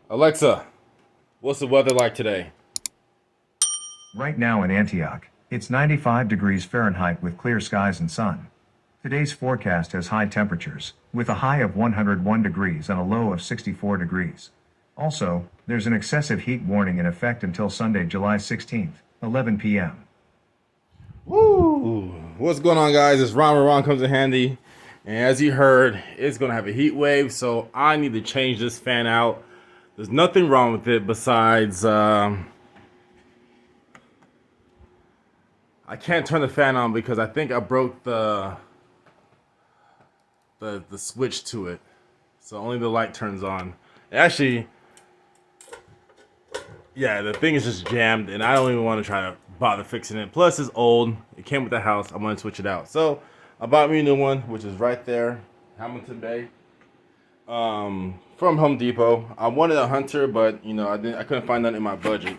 Alexa, what's the weather like today? Right now in Antioch, it's 95 degrees Fahrenheit with clear skies and sun. Today's forecast has high temperatures, with a high of 101 degrees and a low of 64 degrees. Also, there's an excessive heat warning in effect until Sunday, July 16th, 11 p.m. Woo! What's going on, guys? It's Ron where Ron comes in handy. And as you heard, it's going to have a heat wave, so I need to change this fan out. There's nothing wrong with it besides I can't turn the fan on because I think I broke the switch to it. So only the light turns on. Actually, yeah, the thing is just jammed, and I don't even want to try to bother fixing it. Plus, it's old. It came with the house. I want to switch it out. So I bought me a new one, which is right there, Hampton Bay, from Home Depot. I wanted a Hunter, but I couldn't find none in my budget.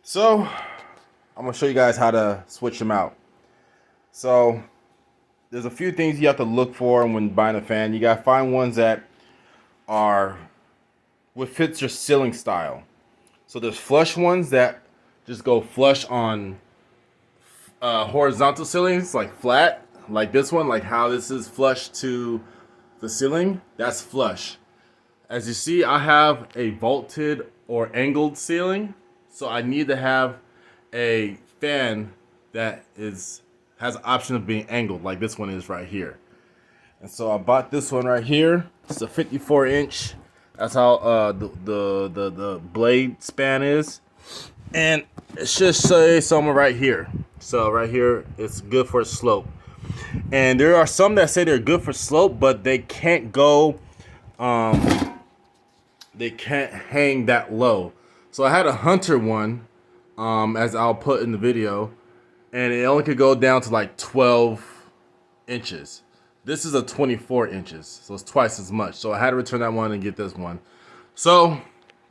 So I'm gonna show you guys how to switch them out. So there's a few things you have to look for when buying a fan. You gotta find ones that are what fits your ceiling style. So there's flush ones that just go flush on horizontal ceilings, like flat, like this one, like how this is flush to the ceiling. That's flush. As you see, I have a vaulted or angled ceiling, so I need to have a fan that has an option of being angled, like this one is right here. And so I bought this one right here. It's a 54-inch. That's how the blade span is, and it should say somewhere right here. So right here, it's good for slope. And there are some that say they're good for slope, but they can't go. They can't hang that low. So I had a Hunter one, as I'll put in the video, and it only could go down to like 12 inches. This is a 24 inches, so it's twice as much. So I had to return that one and get this one. So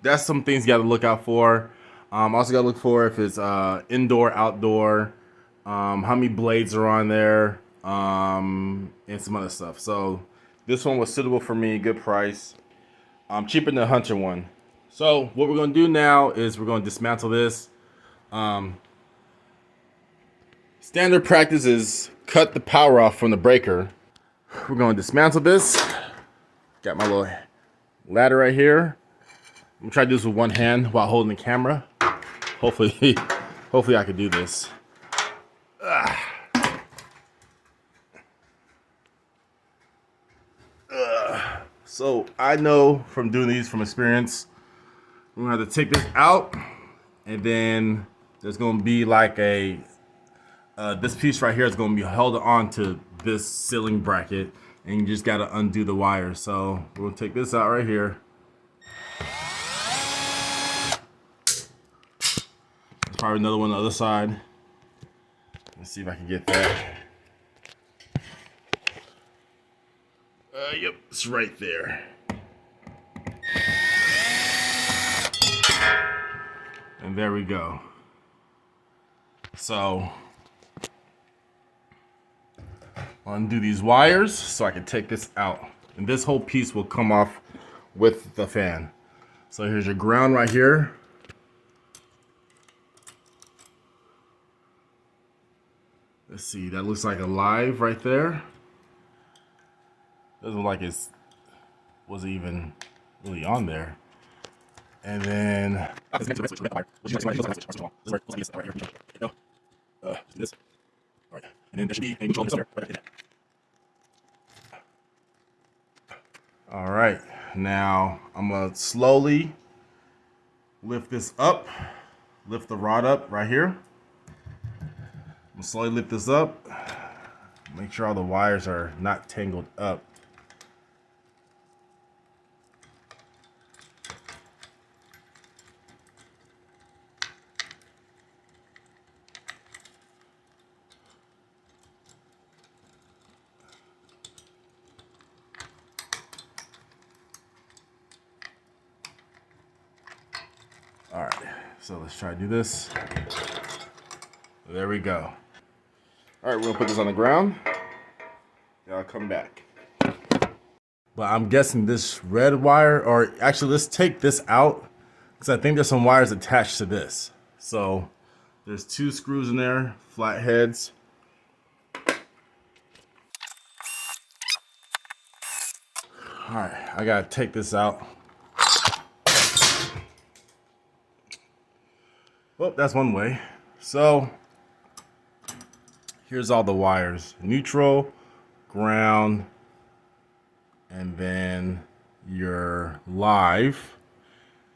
that's some things you got to look out for. Also got to look for if it's indoor, outdoor, how many blades are on there, and some other stuff. So this one was suitable for me, good price, cheaper than the Hunter one. So what we're going to do now is we're going to dismantle this. Standard practice is cut the power off from the breaker. We're going to dismantle this. Got my little ladder right here. I'm gonna try to do this with one hand while holding the camera. Hopefully I can do this. So I know from doing these from experience, we're gonna have to take this out, and then there's gonna be like a this piece right here is gonna be held on to this ceiling bracket, and you just gotta undo the wire. So we're gonna take this out right here. There's probably another one on the other side. Let's see if I can get that. Yep, it's right there. And there we go. So I'll undo these wires so I can take this out. And this whole piece will come off with the fan. So here's your ground right here. Let's see, that looks like a live right there. Doesn't look like it was even really on there. And then this. All right. And then there should be a control there. All right. Now I'm gonna slowly lift this up, lift the rod up right here. I'm gonna slowly lift this up. Make sure all the wires are not tangled up. All right, so let's try to do this. There we go. All right, we're gonna put this on the ground. Yeah, I'll come back. But I'm guessing this red wire, or actually let's take this out because I think there's some wires attached to this. So there's 2 screws in there, flat heads. All right, I gotta take this out. Well, that's one way. So here's all the wires: neutral, ground, and then your live.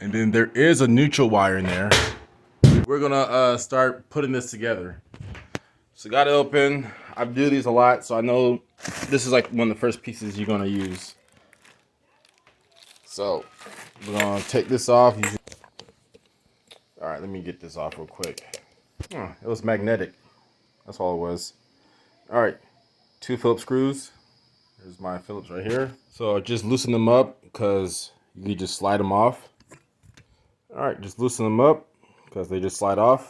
And then there is a neutral wire in there. We're gonna start putting this together. So got it open. I do these a lot, so I know this is like one of the first pieces you're gonna use. So we're gonna take this off. All right, let me get this off real quick. Oh, it was magnetic. That's all it was. All right, 2 Phillips screws. There's my Phillips right here. So just loosen them up because you can just slide them off. All right, just loosen them up because they just slide off.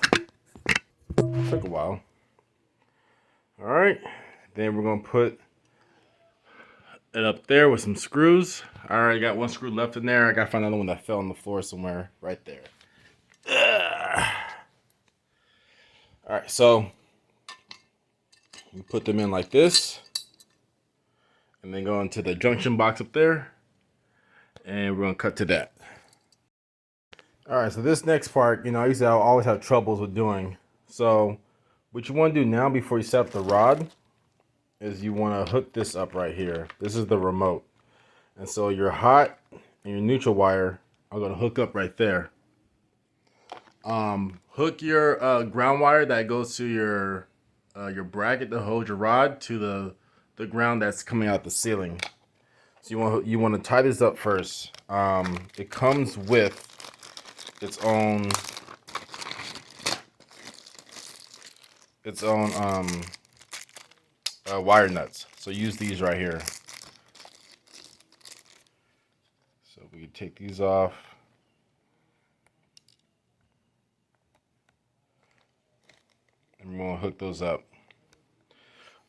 Took a while. All right, then we're gonna put it up there with some screws. I already got 1 screw left in there. I gotta find another one that fell on the floor somewhere right there. All right, so you put them in like this, and then go into the junction box up there, and we're gonna cut to that. All right, so this next part, I used to always have troubles with doing. So what you want to do now before you set up the rod is you want to hook this up right here. This is the remote. And so your hot and your neutral wire are going to hook up right there. Hook your ground wire that goes to your bracket to hold your rod to the ground that's coming out the ceiling. So you want to tie this up first. It comes with its own wire nuts. So use these right here. So we can take these off. And we're going to hook those up.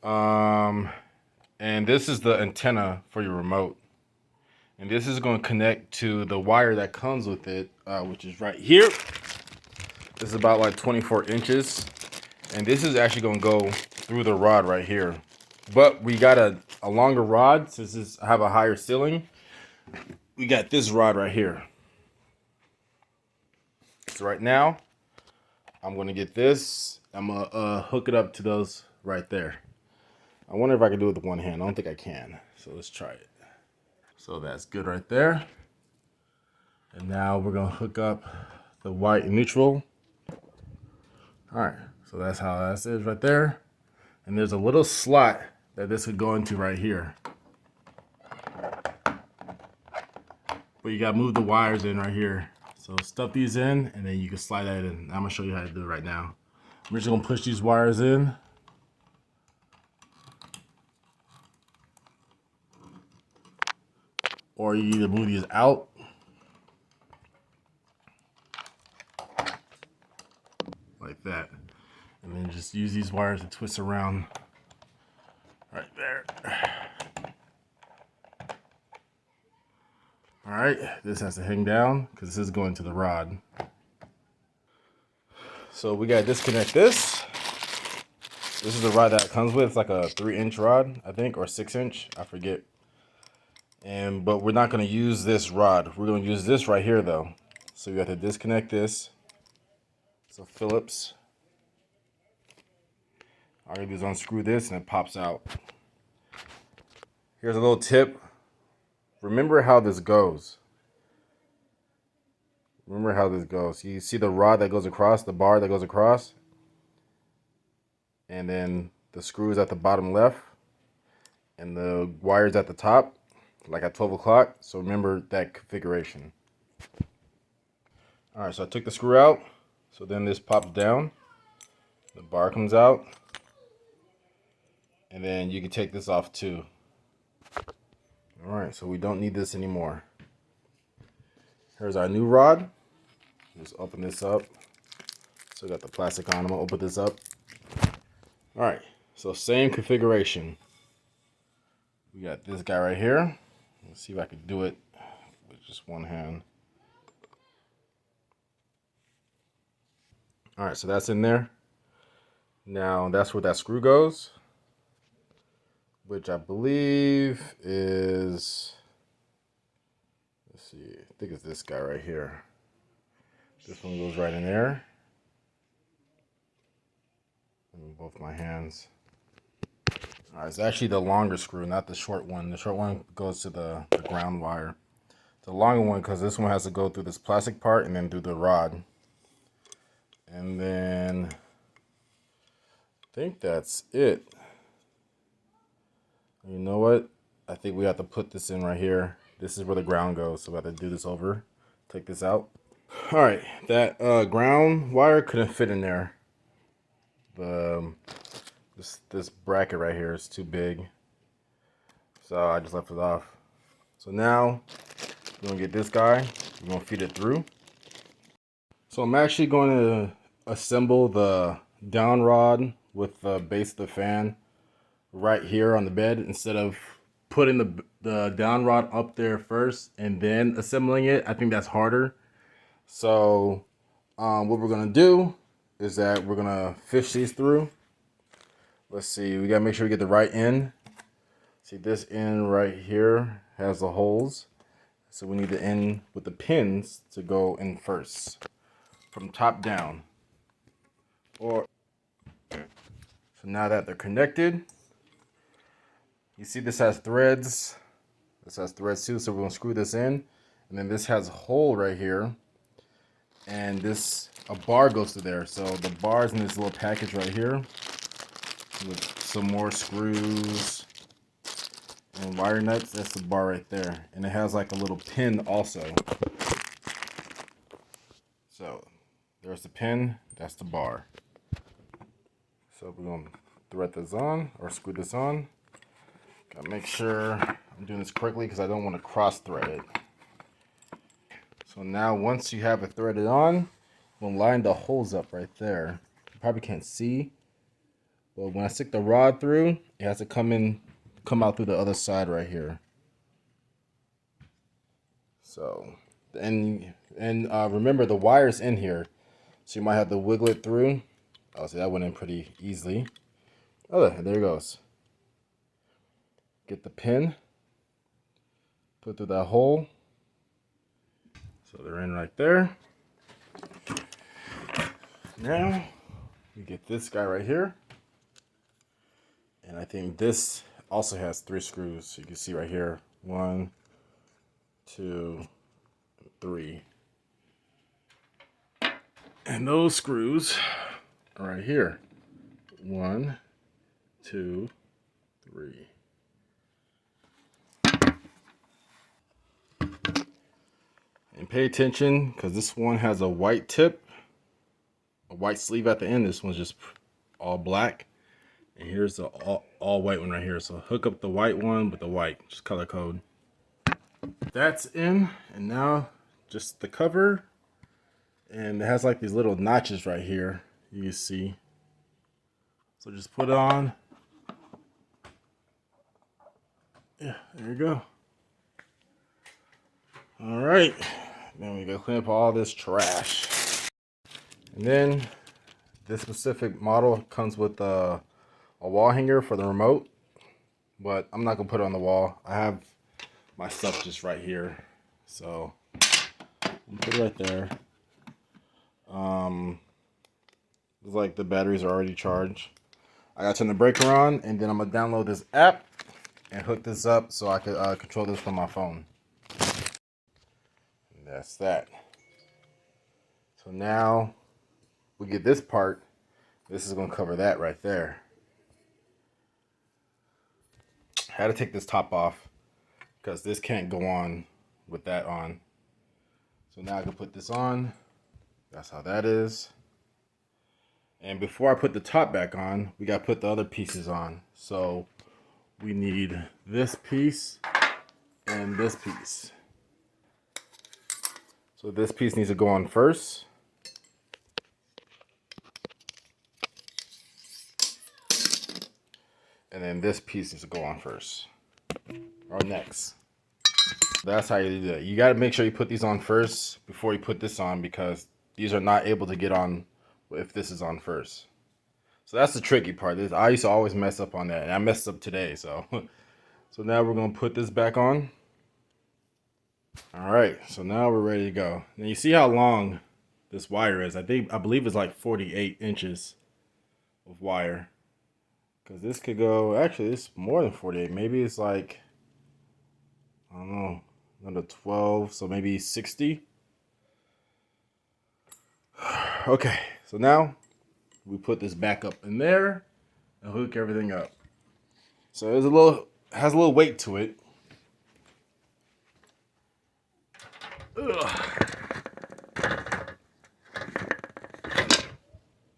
And this is the antenna for your remote. And this is going to connect to the wire that comes with it, which is right here. This is about like 24 inches. And this is actually going to go through the rod right here. But we got a longer rod, since I have a higher ceiling. We got this rod right here. So right now, I'm going to get this. I'm going to hook it up to those right there. I wonder if I can do it with one hand. I don't think I can. So let's try it. So that's good right there. And now we're going to hook up the white and neutral. All right. So that's how that is right there. And there's a little slot that this would go into right here. But you got to move the wires in right here. So stuff these in, and then you can slide that in. I'm going to show you how to do it right now. I'm just going to push these wires in. Or you either move these out. Like that. And then just use these wires to twist around right there. All right, this has to hang down because this is going to the rod. So we gotta disconnect this. This is the rod that it comes with. It's like a 3-inch rod, I think, or 6-inch, I forget. But we're not gonna use this rod. We're gonna use this right here though. So you have to disconnect this. So Phillips. All you do is unscrew this and it pops out. Here's a little tip. Remember how this goes. Remember how this goes. You see the rod that goes across, the bar that goes across? And then the screws at the bottom left. And the wires at the top, like at 12 o'clock. So remember that configuration. All right, so I took the screw out. So then this pops down. The bar comes out. And then you can take this off too. All right, so we don't need this anymore. Here's our new rod. Just open this up. So got the plastic on. I'm gonna open this up. All right, so same configuration. We got this guy right here. Let's see if I can do it with just one hand. All right, so that's in there. Now that's where that screw goes, which I believe is, let's see, I think it's this guy right here. This one goes right in there. In both my hands. All right, it's actually the longer screw, not the short one. The short one goes to the ground wire. The longer one, because this one has to go through this plastic part and then through the rod. And then I think that's it. You know what? I think we have to put this in right here. This is where the ground goes, so we have to do this over. Take this out. All right, that ground wire couldn't fit in there. This bracket right here is too big, so I just left it off. So now we're gonna get this guy. We're gonna feed it through. So I'm actually going to assemble the down rod with the base of the fan right here on the bed instead of putting the down rod up there first and then assembling it. I think that's harder. So what we're gonna do is that we're gonna fish these through. Let's see, we gotta make sure we get the right end. See, this end right here has the holes. So we need the end with the pins to go in first, from top down. So now that they're connected, you see this has threads. This has threads too, so we're gonna screw this in. And then this has a hole right here. And a bar goes to there. So the bar's in this little package right here with some more screws and wire nuts. That's the bar right there. And it has like a little pin also. So there's the pin, that's the bar. So we're gonna thread this on or screw this on. Gotta make sure I'm doing this correctly because I don't want to cross thread it. So now once you have it threaded on, we'll line the holes up right there. You probably can't see, but when I stick the rod through, it has to come out through the other side right here. So, and remember the wire's in here, so you might have to wiggle it through. Oh, see, that went in pretty easily. Oh, there it goes. Get the pin, put through that hole. So they're in right there. Now we get this guy right here. And I think this also has 3 screws. So you can see right here, 1, 2, 3. And those screws are right here. 1, 2, 3. And pay attention because this one has a white tip, a white sleeve at the end. This one's just all black. And here's the all white one right here. So hook up the white one with the white, just color code. That's in, and now just the cover. And it has like these little notches right here, you can see. So just put it on. Yeah, there you go. All right, then we go clean up all this trash. And then this specific model comes with a wall hanger for the remote, but I'm not gonna put it on the wall. I have my stuff just right here, so put it right there. Looks like the batteries are already charged. I gotta turn the breaker on, and then I'm gonna download this app and hook this up so I could control this from my phone. And that's that. So now we get this part. This is gonna cover that right there. I had to take this top off because this can't go on with that on. So now I can put this on. That's how that is. And before I put the top back on, we gotta put the other pieces on. So we need this piece and this piece. So this piece needs to go on first. And then this piece needs to go on first. Or next. That's how you do that. You got to make sure you put these on first before you put this on, because these are not able to get on if this is on first. So that's the tricky part. I used to always mess up on that, and I messed up today. So, so now we're gonna put this back on. All right. So now we're ready to go. And you see how long this wire is? I believe it's like 48 inches of wire. Because this could go. Actually, it's more than 48. Maybe it's like, I don't know, another 12. So maybe 60. Okay. So now we put this back up in there and hook everything up. So there's has a little weight to it.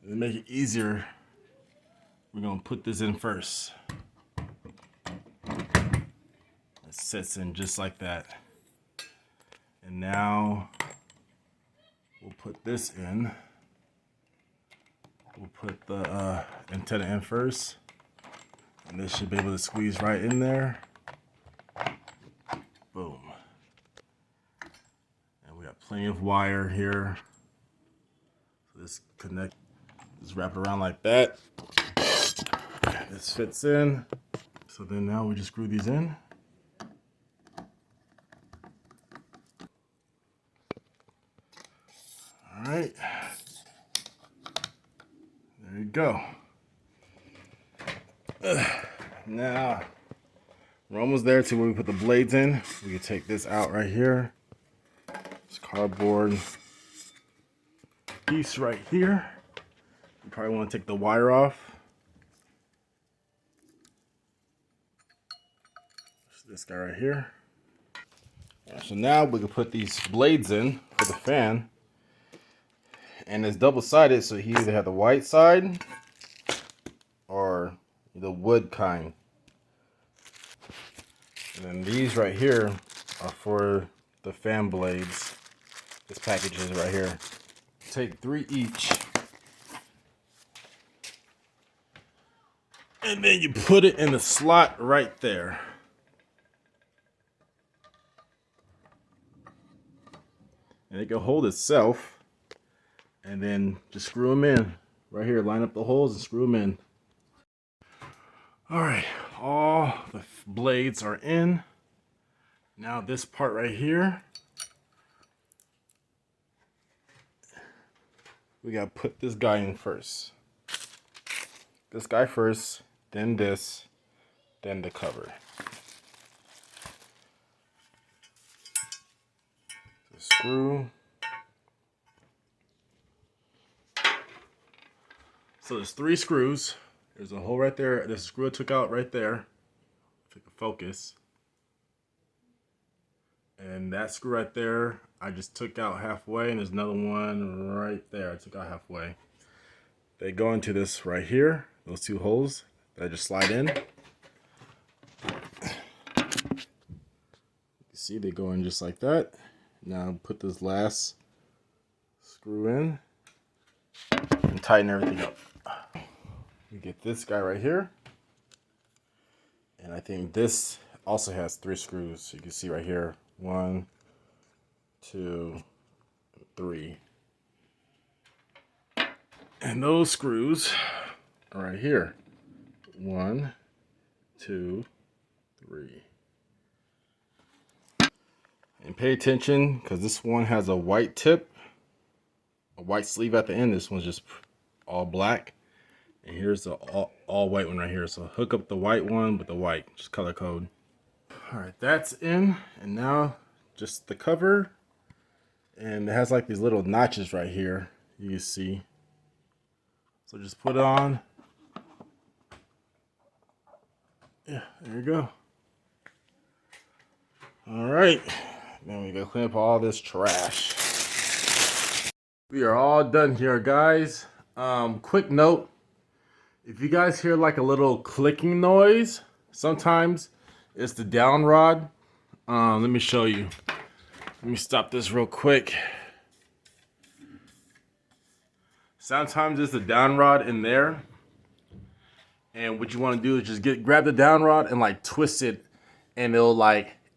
To make it easier, we're gonna put this in first. It sits in just like that. And now we'll put this in. We'll put the antenna in first. And this should be able to squeeze right in there. Boom. And we got plenty of wire here. So this connect, just wrap it around like that. This fits in. So then now we just screw these in. All right. There you go. Now, we're almost there to where we put the blades in. We can take this out right here. This cardboard piece right here. You probably want to take the wire off. This guy right here. So now we can put these blades in for the fan. And it's double-sided, so you either have the white side or the wood kind. And then these right here are for the fan blades. This package is right here. Take 3 each. And then you put it in the slot right there. And it can hold itself. And then just screw them in. Right here, line up the holes and screw them in. Alright, all the blades are in. Now this part right here, we gotta put this guy in first. This guy first, then this, then the cover. So screw. So there's 3 screws. There's a hole right there. There's a screw I took out right there. Take the focus. And that screw right there, I just took out halfway, and there's another one right there I took out halfway. They go into this right here, those 2 holes that I just slide in. You see, they go in just like that. Now put this last screw in and tighten everything up. We get this guy right here. And I think this also has 3 screws. So you can see right here, 1, 2, 3. And those screws are right here. 1, 2, 3. And pay attention, because this one has a white tip, a white sleeve at the end. This one's just all black. And here's the all white one right here. So hook up the white one with the white, just color code. All right, that's in. And now just the cover. And it has like these little notches right here, you can see. So just put it on. Yeah, there you go. All right, then we go clean up all this trash. We are all done here, guys. Quick note. If you guys hear like a little clicking noise, sometimes it's the down rod. Let me show you. Let me stop this real quick. Sometimes it's the down rod in there. And what you want to do is just grab the down rod and like twist it, and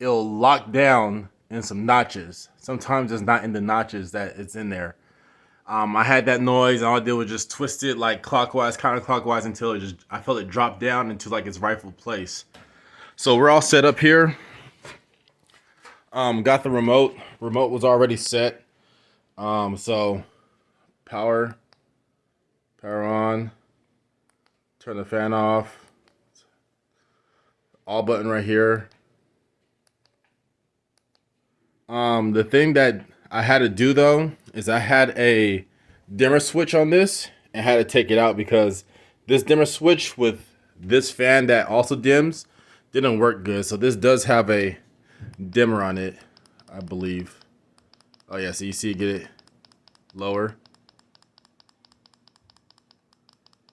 it'll lock down in some notches. Sometimes it's not in the notches that it's in there. I had that noise, and all I did was just twist it like clockwise, counterclockwise until I felt it drop down into like its rightful place. So we're all set up here. Got the remote. Remote was already set. So power on, turn the fan off. All button right here. The thing that I had to do though is I had a dimmer switch on this and had to take it out because this dimmer switch with this fan that also dims didn't work good. So this does have a dimmer on it, I believe. Oh yeah, so you see, get it lower.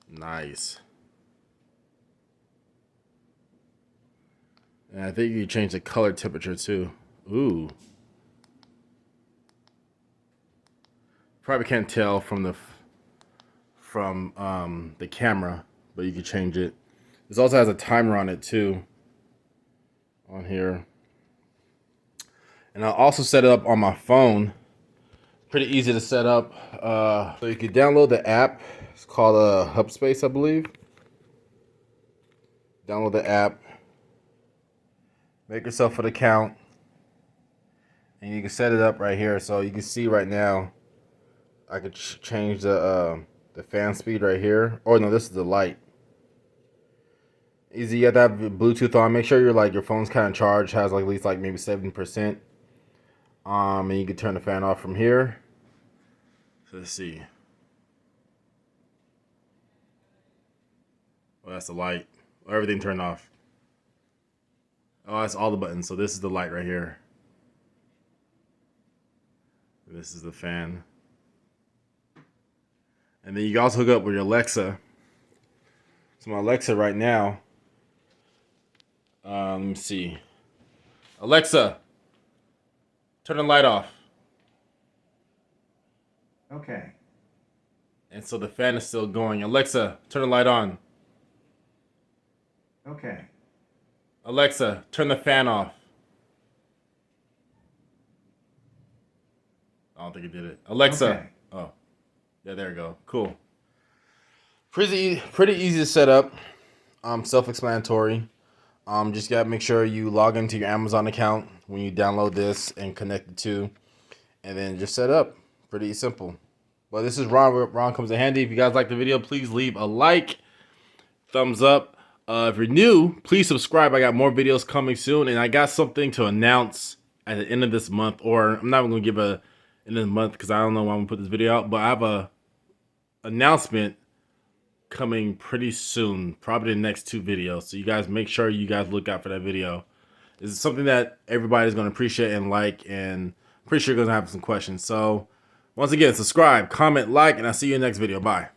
Nice. And I think you can change the color temperature too. Ooh. Probably can't tell from the camera, but you can change it. This also has a timer on it too. On here. And I'll also set it up on my phone. Pretty easy to set up. So you can download the app. It's called Hubspace, I believe. Download the app. Make yourself an account. And you can set it up right here. So you can see right now, I could change the fan speed right here. Or no, this is the light. Easy. You have to have Bluetooth on. Make sure your phone's kind of charged. Has like at least like maybe 70%. And you can turn the fan off from here. So let's see. Well, that's the light. Everything turned off. Oh, that's all the buttons. So this is the light right here. This is the fan. And then you can also hook up with your Alexa. So my Alexa right now. Let me see. Alexa, turn the light off. Okay. And so the fan is still going. Alexa, turn the light on. Okay. Alexa, turn the fan off. I don't think it did it. Alexa. Okay. Oh. Yeah, there we go. Cool. Pretty easy to set up. Self-explanatory. Just gotta make sure you log into your Amazon account when you download this and connect it to, and then just set up. Pretty simple. But this is Ron. Ron comes in handy. If you guys like the video, please leave a like, thumbs up. If you're new, please subscribe. I got more videos coming soon, and I got something to announce at the end of this month. Or I'm not even gonna give a end of the month because I don't know when I'm gonna put this video out. But I have a announcement coming pretty soon, probably the next 2 videos. So you guys make sure you guys look out for that video. This is something that everybody's gonna appreciate and like, and I'm pretty sure you're gonna have some questions. So once again, subscribe, comment, like, and I'll see you in the next video. Bye.